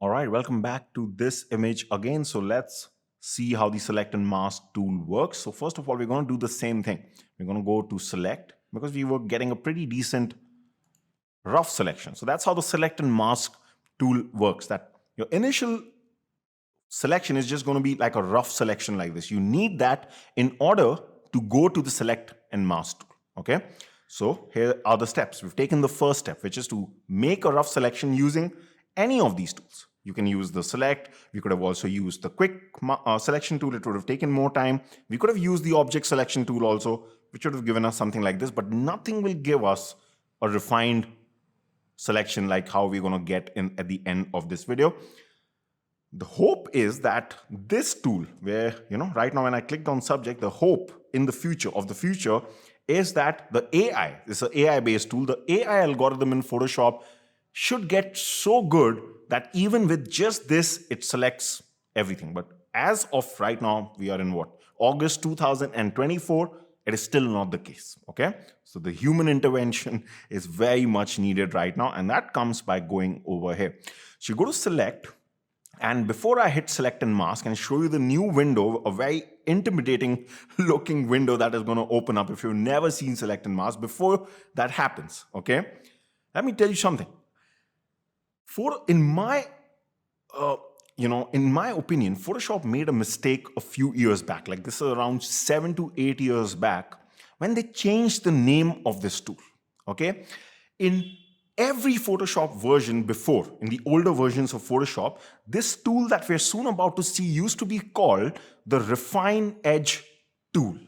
All right, welcome back to this image again. So let's see how the select and mask tool works. So first of all, we're going to do the same thing. We're going to go to select because we were getting a pretty decent rough selection. So that's how the select and mask tool works. That your initial selection is just going to be like a rough selection like this. You need that in order to go to the select and mask tool. Okay. So here are the steps. We've taken the first step, which is to make a rough selection using any of these tools. You can use the select. We could have also used the quick selection tool. It would have taken more time. We could have used the object selection tool also, which would have given us something like this, but nothing will give us a refined selection like how we're going to get in at the end of this video. The hope is that this tool, where, right now when I clicked on subject, the hope in the future is that the AI, this is an AI-based tool, the AI algorithm in Photoshop should get so good that even with just this, it selects everything. But as of right now, we are in what? August 2024, it is still not the case, okay? So the human intervention is very much needed right now, and that comes by going over here. So you go to select, and before I hit select and mask and show you the new window, a very intimidating looking window that is going to open up if you've never seen select and mask, before that happens, okay? Let me tell you something. In my opinion, Photoshop made a mistake a few years back. Like this is around 7 to 8 years back when they changed the name of this tool. Okay, in every Photoshop version before, in the older versions of Photoshop, this tool that we're soon about to see used to be called the Refine Edge tool,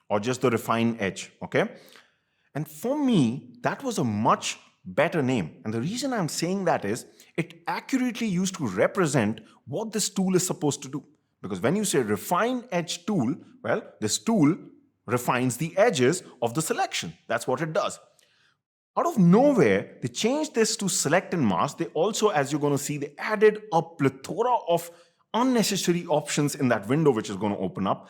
or just the Refine Edge. Okay, and for me, that was a much better name. And the reason I'm saying that is it accurately used to represent what this tool is supposed to do. Because when you say refine edge tool, well, this tool refines the edges of the selection. That's what it does. Out of nowhere, they changed this to select and mask. They also, as you're going to see, they added a plethora of unnecessary options in that window, which is going to open up.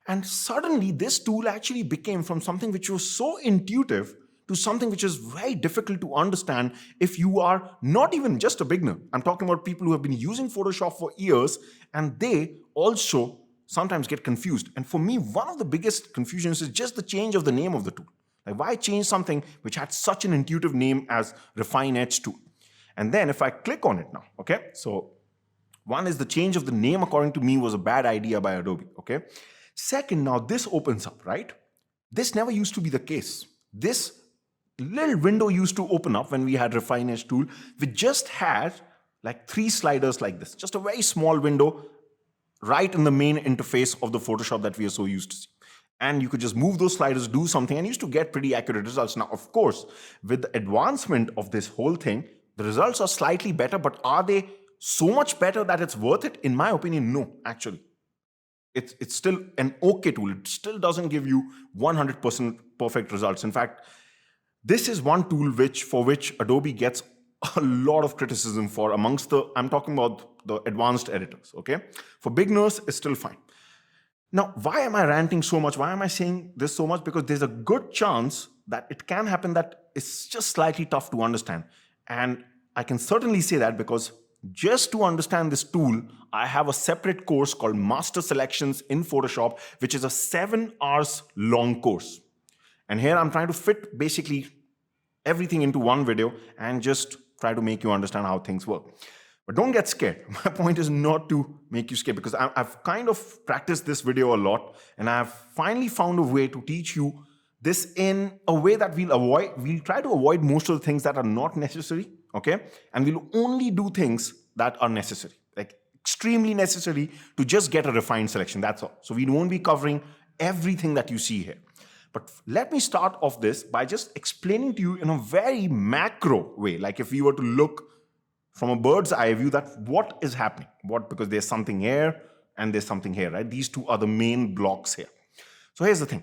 And suddenly, this tool actually became from something which was so intuitive to something which is very difficult to understand if you are not even just a beginner. I'm talking about people who have been using Photoshop for years, and they also sometimes get confused. And for me, one of the biggest confusions is just the change of the name of the tool. Like, why change something which had such an intuitive name as Refine Edge tool? And then if I click on it now, okay, so one is the change of the name, according to me, was a bad idea by Adobe, okay? Second, now this opens up, right? This never used to be the case. This little window used to open up when we had Refine Edge tool. We just had like 3 sliders like this, just a very small window right in the main interface of the Photoshop that we are so used to see. And you could just move those sliders, do something, and used to get pretty accurate results. Now, of course, with the advancement of this whole thing, the results are slightly better, but are they so much better that it's worth it? In my opinion, no, actually. It's still an okay tool. It still doesn't give you 100% perfect results. In fact, this is one tool for which Adobe gets a lot of criticism for amongst I'm talking about the advanced editors, okay? For beginners, it's still fine. Now, why am I ranting so much? Why am I saying this so much? Because there's a good chance that it can happen that it's just slightly tough to understand. And I can certainly say that because just to understand this tool, I have a separate course called Master Selections in Photoshop, which is a 7 hours long course. And here I'm trying to fit basically everything into one video and just try to make you understand how things work. But don't get scared. My point is not to make you scared, because I've kind of practiced this video a lot, and I've finally found a way to teach you this in a way that we'll try to avoid most of the things that are not necessary, okay? And we'll only do things that are necessary, like extremely necessary to just get a refined selection, that's all. So we won't be covering everything that you see here. But let me start off this by just explaining to you in a very macro way, like if we were to look from a bird's eye view, that what is happening. Because there's something here and there's something here, right? These two are the main blocks here. So here's the thing.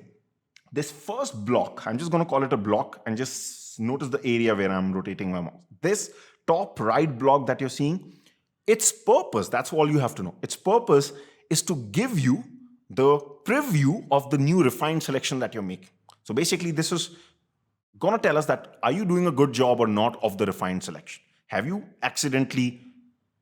This first block, I'm just going to call it a block, and just notice the area where I'm rotating my mouse. This top right block that you're seeing, its purpose, that's all you have to know. Its purpose is to give you the preview of the new refined selection that you're making. So basically, this is going to tell us that are you doing a good job or not of the refined selection? Have you accidentally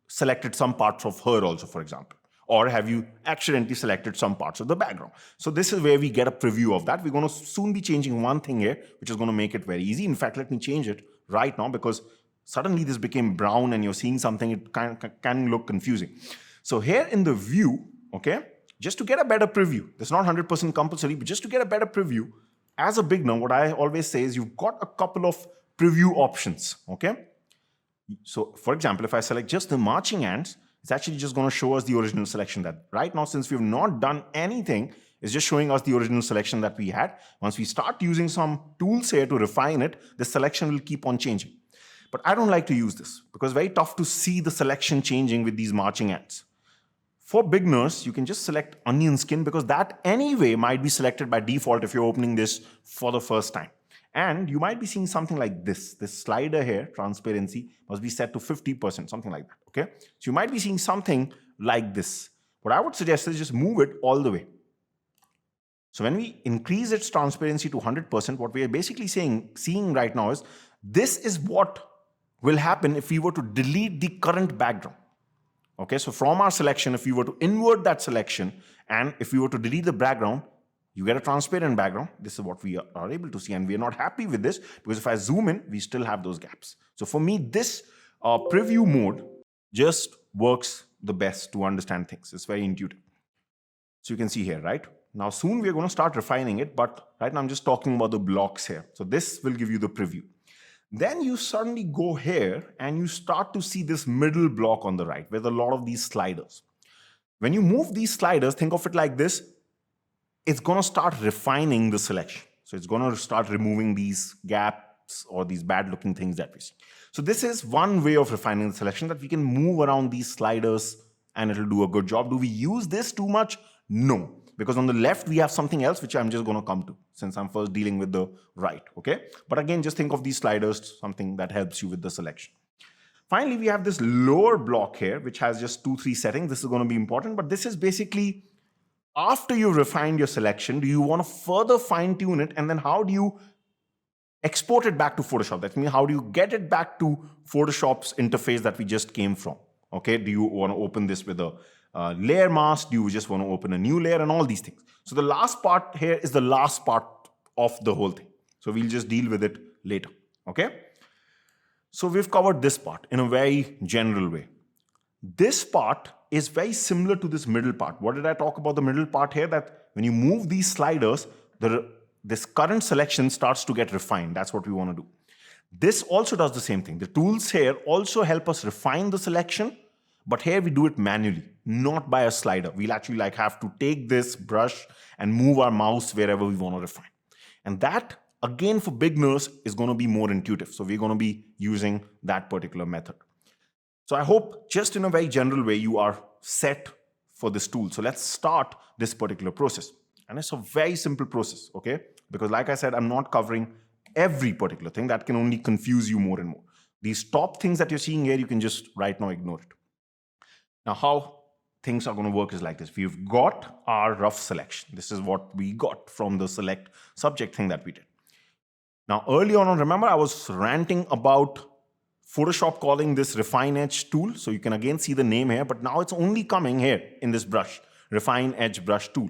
selected some parts of her also, for example? Or have you accidentally selected some parts of the background? So this is where we get a preview of that. We're going to soon be changing one thing here, which is going to make it very easy. In fact, let me change it right now, because suddenly this became brown and you're seeing something, it can look confusing. So here in the view, okay, just to get a better preview, that's not 100% compulsory, but just to get a better preview, as a beginner, what I always say is you've got a couple of preview options, okay? So for example, if I select just the marching ants, it's actually just going to show us the original selection. That right now, since we've not done anything, it's just showing us the original selection that we had. Once we start using some tools here to refine it, the selection will keep on changing. But I don't like to use this because it's very tough to see the selection changing with these marching ants. For beginners, you can just select onion skin, because that anyway might be selected by default if you're opening this for the first time. And you might be seeing something like this. This slider here, transparency, must be set to 50%, something like that, okay? So you might be seeing something like this. What I would suggest is just move it all the way. So when we increase its transparency to 100%, what we are basically seeing right now is this is what will happen if we were to delete the current background. Okay, so from our selection, if we were to invert that selection and if we were to delete the background, you get a transparent background. This is what we are able to see, and we are not happy with this because if I zoom in, we still have those gaps. So for me, this preview mode just works the best to understand things. It's very intuitive. So you can see here, right? Now soon we're going to start refining it, but right now I'm just talking about the blocks here. So this will give you the preview. Then you suddenly go here and you start to see this middle block on the right with a lot of these sliders. When you move these sliders, think of it like this, it's going to start refining the selection. So it's going to start removing these gaps or these bad looking things that we see. So this is one way of refining the selection, that we can move around these sliders and it'll do a good job. Do we use this too much? No. Because on the left, we have something else, which I'm just going to come to since I'm first dealing with the right, okay? But again, just think of these sliders, something that helps you with the selection. Finally, we have this lower block here, which has just 2-3 settings. This is going to be important, but this is basically after you've refined your selection, do you want to further fine tune it? And then how do you export it back to Photoshop? That means how do you get it back to Photoshop's interface that we just came from? Okay, do you want to open this with a layer mask? Do you just want to open a new layer and all these things? So the last part here is the last part of the whole thing. So we'll just deal with it later, okay? So we've covered this part in a very general way. This part is very similar to this middle part. What did I talk about the middle part here? That when you move these sliders, this current selection starts to get refined. That's what we want to do. This also does the same thing. The tools here also help us refine the selection, but here we do it manually, not by a slider. We'll actually have to take this brush and move our mouse wherever we want to refine. And that, again, for beginners is going to be more intuitive. So we're going to be using that particular method. So I hope just in a very general way, you are set for this tool. So let's start this particular process. And it's a very simple process, okay? Because like I said, I'm not covering every particular thing. That can only confuse you more and more. These top things that you're seeing here, you can just right now ignore it. Now, how things are going to work is like this. We've got our rough selection. This is what we got from the select subject thing that we did. Now, early on, remember, I was ranting about Photoshop calling this Refine Edge tool. So you can again see the name here, but now it's only coming here in this brush, Refine Edge brush tool.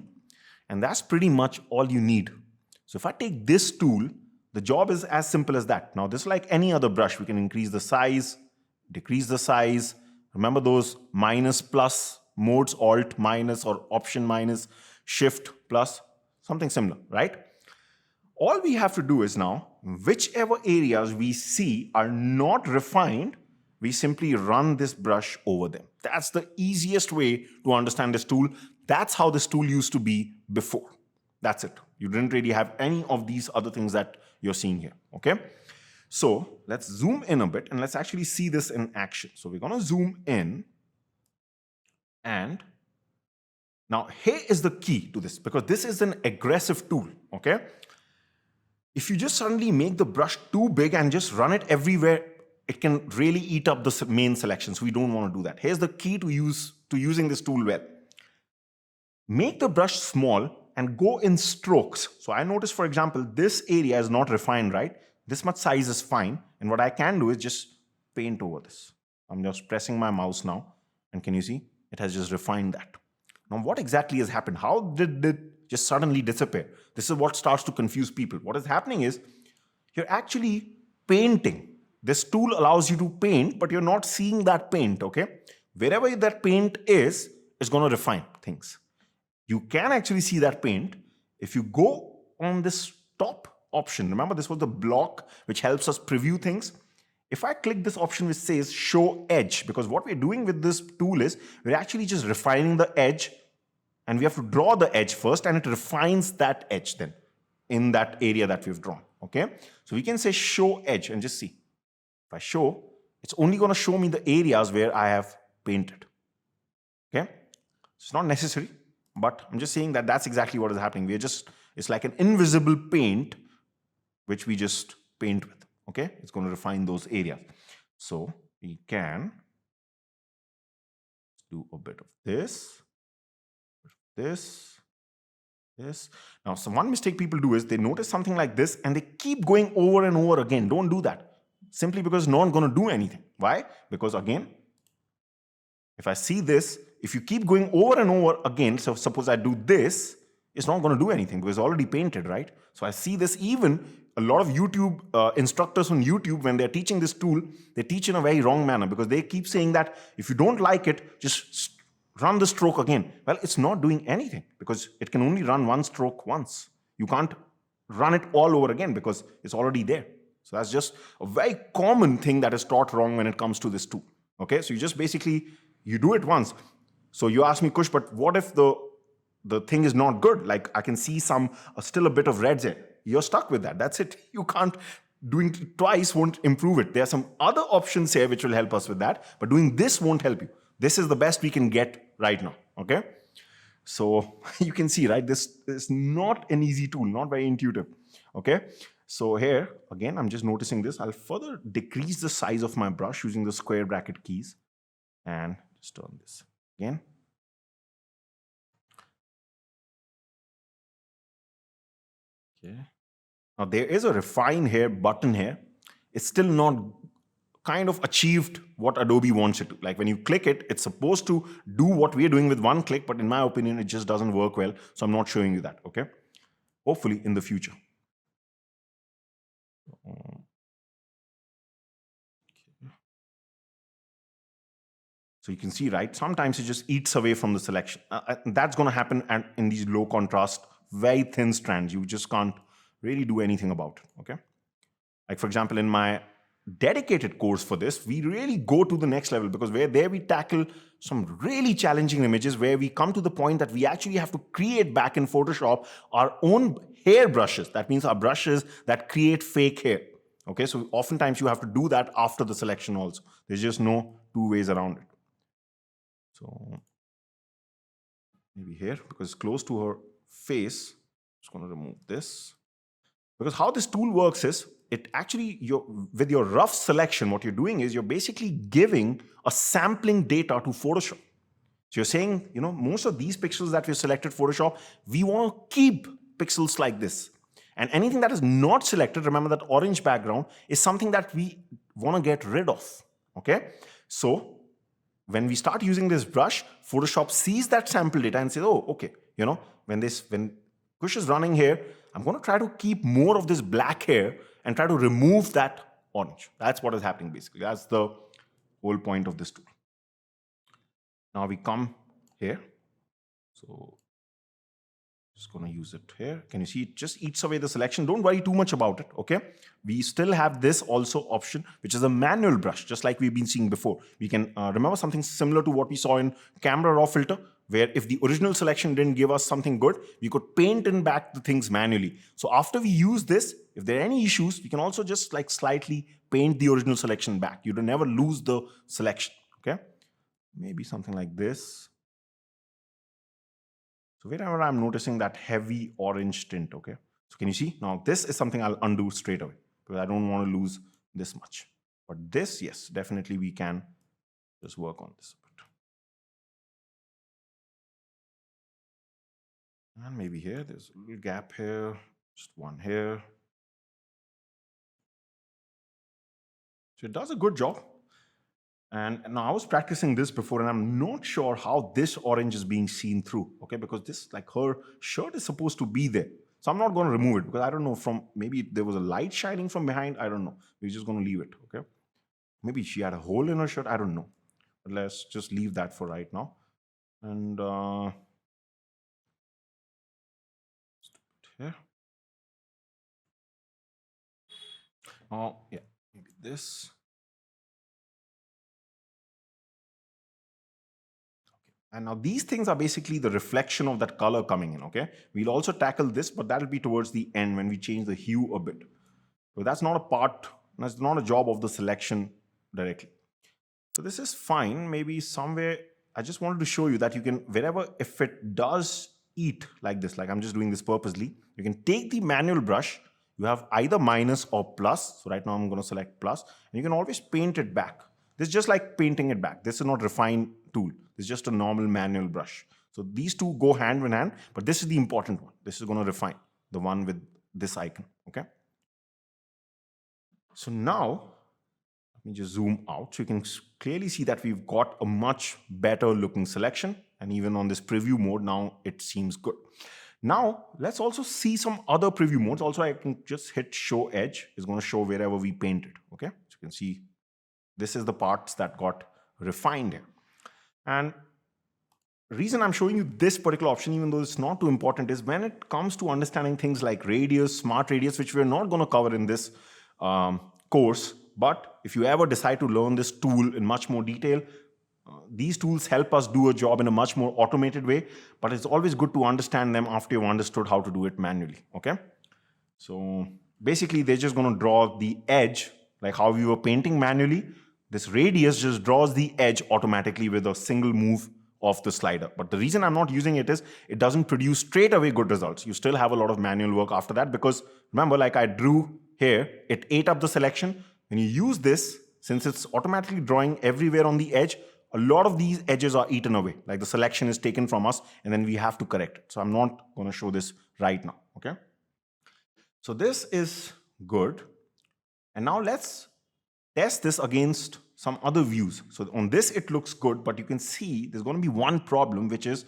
And that's pretty much all you need. So if I take this tool, the job is as simple as that. Now, this is like any other brush. We can increase the size, decrease the size. Remember those minus plus modes, Alt minus or Option minus, Shift plus, something similar, right? All we have to do is now, whichever areas we see are not refined, we simply run this brush over them. That's the easiest way to understand this tool. That's how this tool used to be before. That's it. You didn't really have any of these other things that you're seeing here, okay? So let's zoom in a bit and let's actually see this in action. So we're going to zoom in, and now here is the key to this, because this is an aggressive tool, okay? If you just suddenly make the brush too big and just run it everywhere, it can really eat up the main selection. So we don't want to do that. Here's the key to using this tool well. Make the brush small and go in strokes. So I notice, for example, this area is not refined, right? This much size is fine. And what I can do is just paint over this. I'm just pressing my mouse now, and can you see? It has just refined that. Now, what exactly has happened? How did it just suddenly disappear? This is what starts to confuse people. What is happening is you're actually painting. This tool allows you to paint, but you're not seeing that paint, okay? Wherever that paint is, it's going to refine things. You can actually see that paint if you go on this top option. Remember, this was the block which helps us preview things. If I click this option which says show edge, because what we're doing with this tool is we're actually just refining the edge, and we have to draw the edge first, and it refines that edge then in that area that we've drawn. Okay, so we can say show edge and just see. If I show, it's only going to show me the areas where I have painted. Okay, it's not necessary, but I'm just saying that that's exactly what is happening. We're just, it's like an invisible paint which we just paint with. Okay, it's going to refine those areas. So we can do a bit of this, this. Now, one mistake people do is they notice something like this and they keep going over and over again. Don't do that. Simply because no one's going to do anything. Why? Because again, if I see this, if you keep going over and over again, so suppose I do this, it's not going to do anything because it's already painted, right? So I see this. Even a lot of YouTube instructors on YouTube, when they're teaching this tool, they teach in a very wrong manner because they keep saying that if you don't like it, just run the stroke again. Well, it's not doing anything because it can only run one stroke once. You can't run it all over again because it's already there. So that's just a very common thing that is taught wrong when it comes to this tool. Okay, so you just basically, you do it once. So you ask me, Kush, but what if the thing is not good? Like I can see still a bit of reds there. You're stuck with that. That's it. You can't, doing it twice won't improve it. There are some other options here which will help us with that, but doing this won't help you. This is the best we can get right now. Okay. So you can see, right? This is not an easy tool, not very intuitive. Okay. So here, again, I'm just noticing this. I'll further decrease the size of my brush using the square bracket keys and just turn this again. Okay. Now there is a refine here button here. It's still not kind of achieved what Adobe wants it to. Like when you click it, it's supposed to do what we're doing with one click, but in my opinion, it just doesn't work well. So I'm not showing you that, okay? Hopefully in the future. So you can see, right? Sometimes it just eats away from the selection. That's going to happen in these low contrast, very thin strands. You just can't really do anything about it, okay? Like for example, in my dedicated course for this, we really go to the next level because there we tackle some really challenging images where we come to the point that we actually have to create back in Photoshop our own hair brushes. That means our brushes that create fake hair. Okay, so oftentimes you have to do that after the selection also. There's just no two ways around it. So maybe here, because it's close to her face, I'm just going to remove this. Because how this tool works is, it actually, with your rough selection, what you're doing is you're basically giving a sampling data to Photoshop. So you're saying, most of these pixels that we've selected Photoshop, we want to keep pixels like this. And anything that is not selected, remember that orange background, is something that we want to get rid of. Okay? So when we start using this brush, Photoshop sees that sample data and says, oh, okay, when Kush is running here, I'm going to try to keep more of this black hair and try to remove that orange. That's what is happening basically. That's the whole point of this tool. Now we come here. So just going to use it here. Can you see it just eats away the selection? Don't worry too much about it, okay? We still have this also option, which is a manual brush, just like we've been seeing before. We can remember something similar to what we saw in camera raw filter, where if the original selection didn't give us something good, we could paint in back the things manually. So after we use this, if there are any issues, we can also just like slightly paint the original selection back. You don't never lose the selection, okay? Maybe something like this. So wherever I'm noticing that heavy orange tint, okay? So can you see? Now this is something I'll undo straight away because I don't want to lose this much. But this, yes, definitely we can just work on this a bit. And maybe here, there's a little gap here, just one here. So it does a good job. And now I was practicing this before, and I'm not sure how this orange is being seen through, okay? Because this, like her shirt is supposed to be there. So I'm not going to remove it because I don't know from, maybe there was a light shining from behind. I don't know. We're just going to leave it, okay? Maybe she had a hole in her shirt. I don't know. But let's just leave that for right now. And here. Oh, yeah, maybe this. And now these things are basically the reflection of that color coming in, okay? We'll also tackle this, but that'll be towards the end when we change the hue a bit. So that's not a part, that's not a job of the selection directly. So this is fine. Maybe somewhere, I just wanted to show you that you can, wherever, if it does eat like this, like I'm just doing this purposely, you can take the manual brush, you have either minus or plus. So right now I'm going to select plus, and you can always paint it back. This is just like painting it back. This is not refine tool. It's just a normal manual brush. So these two go hand in hand, but this is the important one. This is going to refine, the one with this icon, okay? So now, let me just zoom out so you can clearly see that we've got a much better looking selection. And even on this preview mode, now it seems good. Now, let's also see some other preview modes. Also, I can just hit show edge. It's going to show wherever we painted, okay? So you can see this is the parts that got refined here. And reason I'm showing you this particular option, even though it's not too important, is when it comes to understanding things like radius, smart radius, which we're not going to cover in this course. But if you ever decide to learn this tool in much more detail, these tools help us do a job in a much more automated way. But it's always good to understand them after you've understood how to do it manually. Okay. So basically, they're just going to draw the edge, like how we were painting manually. This radius just draws the edge automatically with a single move of the slider. But the reason I'm not using it is it doesn't produce straight away good results. You still have a lot of manual work after that because remember, like I drew here, it ate up the selection. When you use this, since it's automatically drawing everywhere on the edge, a lot of these edges are eaten away. Like the selection is taken from us and then we have to correct it. So I'm not going to show this right now. Okay. So this is good. And now let's test this against some other views. So on this, it looks good, but you can see there's going to be one problem, which is,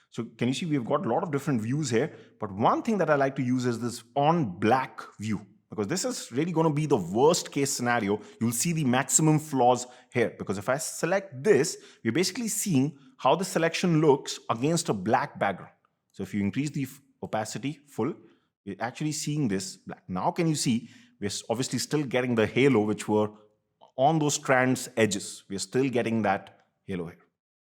so can you see we've got a lot of different views here, but one thing that I like to use is this on black view, because this is really going to be the worst case scenario. You'll see the maximum flaws here, because if I select this, we're basically seeing how the selection looks against a black background. So if you increase the opacity full, you're actually seeing this black. Now can you see we're obviously still getting the halo which were on those strands edges. We're still getting that halo here,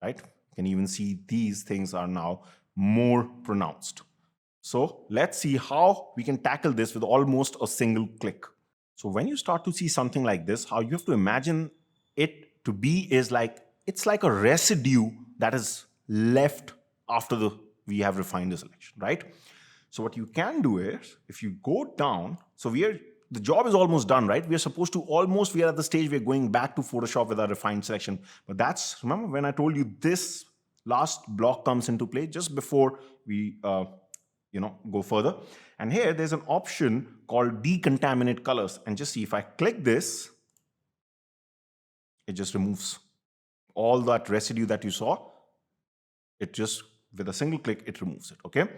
right? You can even see these things are now more pronounced. So let's see how we can tackle this with almost a single click. So when you start to see something like this, how you have to imagine it to be is like, it's like a residue that is left after we have refined the selection, right? So what you can do is, if you go down, so the job is almost done, right? We are at the stage we're going back to Photoshop with our refined selection. But remember when I told you this last block comes into play just before we go further. And here there's an option called decontaminate colors. And just see, if I click this, it just removes all that residue that you saw. It just, with a single click, it removes it, okay?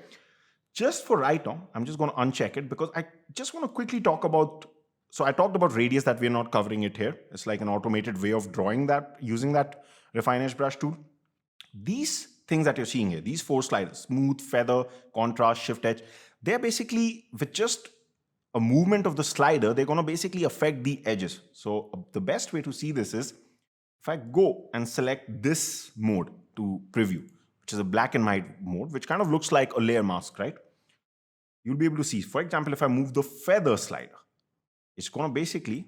Just for right now, I'm just going to uncheck it because I just want to quickly talk about, so I talked about radius, that we're not covering it here. It's like an automated way of drawing that using that refine edge brush tool. These things that you're seeing here, these four sliders, smooth, feather, contrast, shift edge, they're basically, with just a movement of the slider, they're going to basically affect the edges. So the best way to see this is if I go and select this mode to preview, which is a black and white mode, which kind of looks like a layer mask, right? You'll be able to see, for example, if I move the feather slider, it's going to basically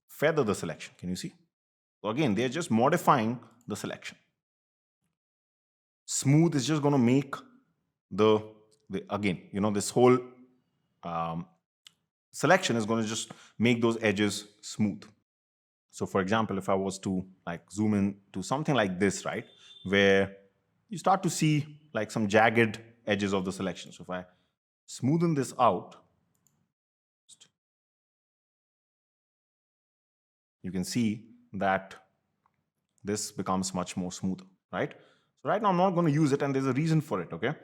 feather the selection. Can you see? So again, they're just modifying the selection. Smooth is just going to make this whole selection is going to just make those edges smooth. So for example, if I was to like zoom in to something like this, right, where you start to see like some jagged edges of the selection. So if I smoothen this out, you can see that this becomes much more smoother, right? So right now I'm not going to use it, and there's a reason for it, okay?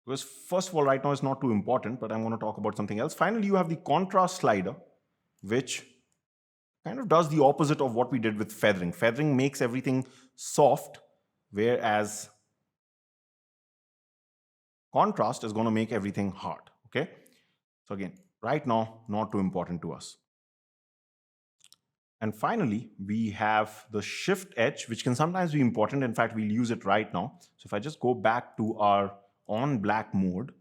Because first of all, right now it's not too important, but I'm going to talk about something else. Finally, you have the contrast slider, which kind of does the opposite of what we did with feathering. Feathering makes everything soft, whereas contrast is going to make everything hard, okay? So again, right now, not too important to us. And finally, we have the shift edge, which can sometimes be important. In fact, we'll use it right now. So if I just go back to our on black mode,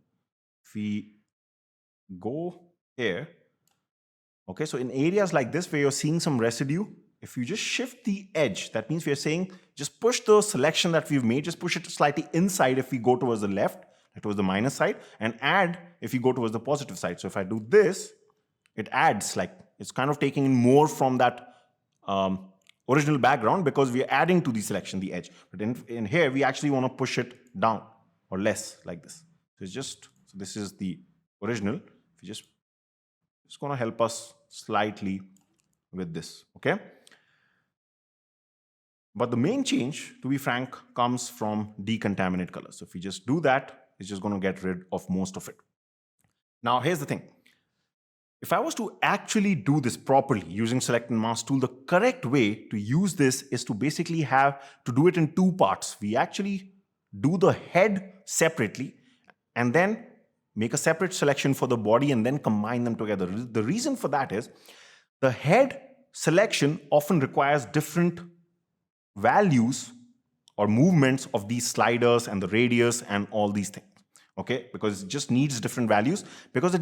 if we go here, okay, so in areas like this where you're seeing some residue, if you just shift the edge, that means we're saying just push the selection that we've made, just push it slightly inside if we go towards the left, towards the minus side, and add if you go towards the positive side. So if I do this, it adds, like it's kind of taking in more from that original background because we are adding to the selection, the edge. But in here, we actually want to push it down or less like this. So it's just, so this is the original. If you just, it's going to help us slightly with this, okay? But the main change, to be frank, comes from decontaminate colors. So if we just do that, it's just going to get rid of most of it. Now, here's the thing. If I was to actually do this properly using Select and Mask tool, the correct way to use this is to basically have to do it in two parts. We actually do the head separately and then make a separate selection for the body and then combine them together. The reason for that is the head selection often requires different values or movements of these sliders and the radius and all these things, okay? Because it just needs different values because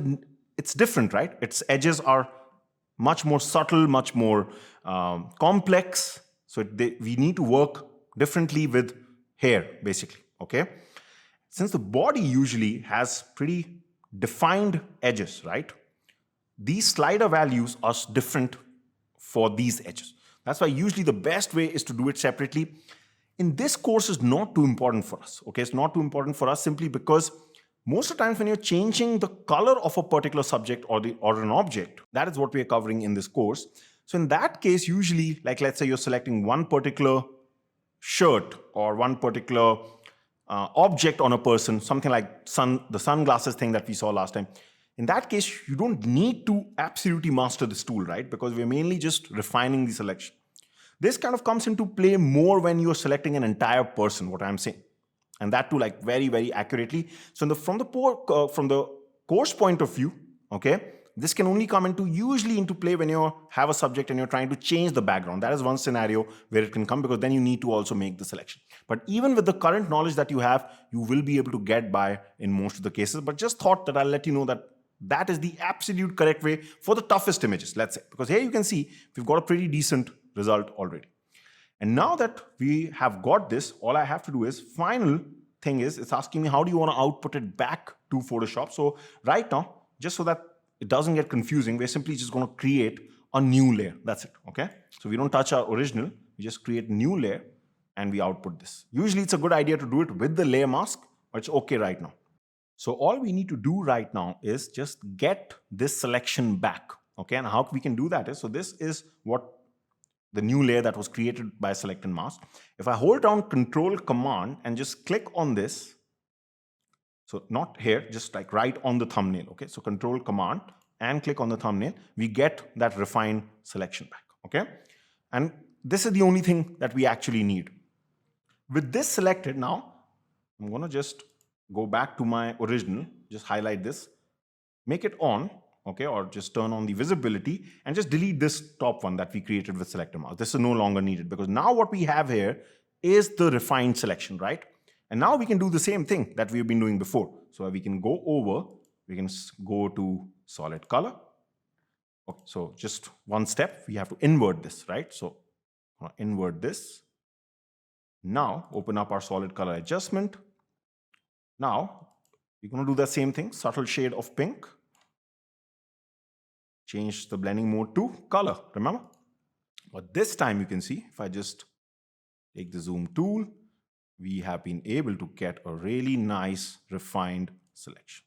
it's different, right? Its edges are much more subtle, much more complex. So we need to work differently with hair, basically, okay? Since the body usually has pretty defined edges, right? These slider values are different for these edges. That's why usually the best way is to do it separately. In this course is not too important for us, okay? It's not too important for us simply because most of the times when you're changing the color of a particular subject or an object, that is what we are covering in this course. So in that case, usually, like let's say you're selecting one particular shirt or one particular object on a person, something like the sunglasses thing that we saw last time. In that case, you don't need to absolutely master this tool, right? Because we're mainly just refining the selection. This kind of comes into play more when you're selecting an entire person, what I'm saying. And that too, like very, very accurately. So from the course point of view, okay, this can only come usually into play when you have a subject and you're trying to change the background. That is one scenario where it can come because then you need to also make the selection. But even with the current knowledge that you have, you will be able to get by in most of the cases. But just thought that I'll let you know that that is the absolute correct way for the toughest images, let's say. Because here you can see we've got a pretty decent result already. And now that we have got this, all I have to do is, final thing is, it's asking me how do you want to output it back to Photoshop. So right now, just so that it doesn't get confusing, we're simply just going to create a new layer. That's it, okay? So we don't touch our original, we just create a new layer and we output this. Usually it's a good idea to do it with the layer mask, but it's okay right now. So all we need to do right now is just get this selection back, okay? And how we can do that is, so this is what the new layer that was created by Select and Mask. If I hold down Control Command and just click on this, so not here, just like right on the thumbnail, okay? So Control Command and click on the thumbnail, we get that refined selection back, okay? And this is the only thing that we actually need. With this selected now, I'm gonna just go back to my original, just highlight this, make it on, okay, or just turn on the visibility and just delete this top one that we created with Select and Mask. This is no longer needed because now what we have here is the refined selection, right? And now we can do the same thing that we've been doing before. So we can go over, we can go to solid color. Okay, so just one step, we have to invert this, right? So invert this. Now open up our solid color adjustment. Now we're going to do the same thing, subtle shade of pink. Change the blending mode to color, remember? But this time you can see, if I just take the zoom tool, we have been able to get a really nice refined selection.